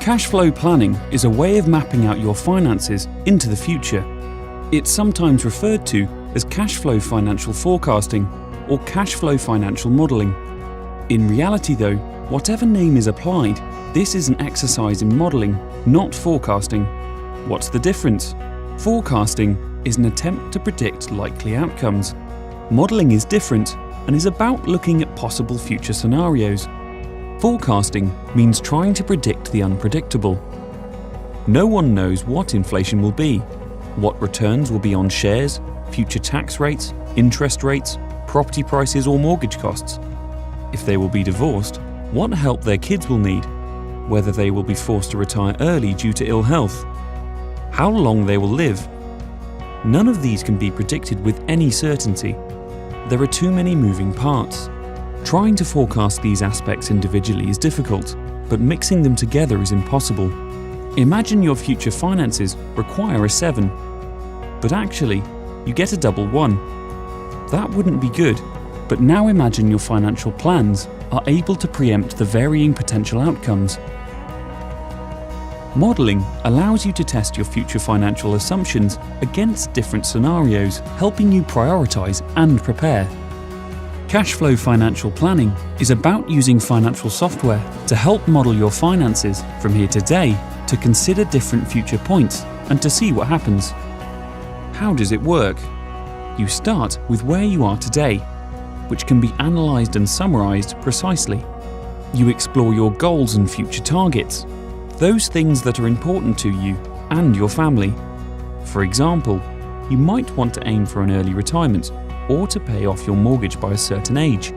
Cash flow planning is a way of mapping out your finances into the future. It's sometimes referred to as cash flow financial forecasting or cash flow financial modelling. In reality though, whatever name is applied, this is an exercise in modelling, not forecasting. What's the difference? Forecasting is an attempt to predict likely outcomes. Modelling is different and is about looking at possible future scenarios. Forecasting means trying to predict the unpredictable. No one knows what inflation will be, what returns will be on shares, future tax rates, interest rates, property prices or mortgage costs. If they will be divorced, what help their kids will need, whether they will be forced to retire early due to ill health, how long they will live. None of these can be predicted with any certainty. There are too many moving parts. Trying to forecast these aspects individually is difficult, but mixing them together is impossible. Imagine your future finances require a 7, but actually, you get a double 1. That wouldn't be good, but now imagine your financial plans are able to preempt the varying potential outcomes. Modelling allows you to test your future financial assumptions against different scenarios, helping you prioritise and prepare. Cash flow financial planning is about using financial software to help model your finances from here to today, to consider different future points and to see what happens. How does it work? You start with where you are today, which can be analysed and summarised precisely. You explore your goals and future targets, those things that are important to you and your family. For example, you might want to aim for an early retirement or to pay off your mortgage by a certain age.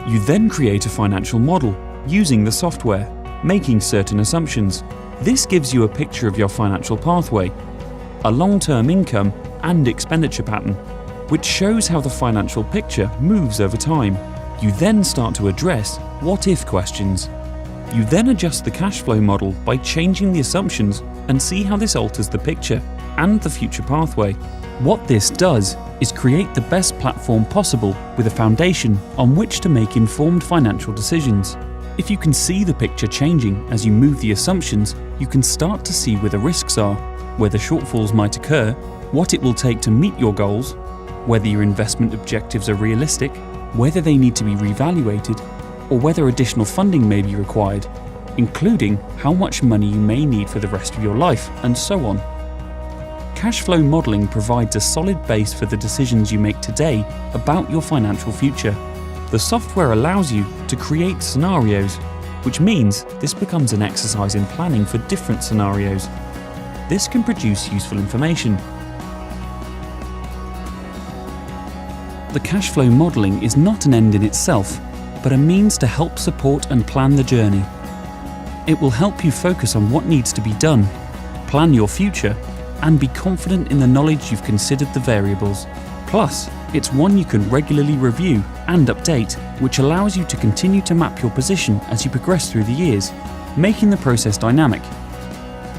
You then create a financial model using the software, making certain assumptions. This gives you a picture of your financial pathway, a long-term income and expenditure pattern, which shows how the financial picture moves over time. You then start to address what-if questions. You then adjust the cash flow model by changing the assumptions and see how this alters the picture and the future pathway. What this does is create the best platform possible with a foundation on which to make informed financial decisions. If you can see the picture changing as you move the assumptions, you can start to see where the risks are, where the shortfalls might occur, what it will take to meet your goals, whether your investment objectives are realistic, whether they need to be reevaluated, or whether additional funding may be required, including how much money you may need for the rest of your life, and so on. Cash flow modelling provides a solid base for the decisions you make today about your financial future. The software allows you to create scenarios, which means this becomes an exercise in planning for different scenarios. This can produce useful information. The cash flow modelling is not an end in itself, but a means to help support and plan the journey. It will help you focus on what needs to be done, plan your future, and be confident in the knowledge you've considered the variables. Plus, it's one you can regularly review and update, which allows you to continue to map your position as you progress through the years, making the process dynamic.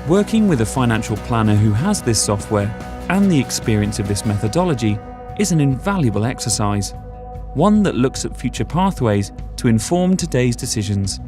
Working with a financial planner who has this software and the experience of this methodology is an invaluable exercise, one that looks at future pathways to inform today's decisions.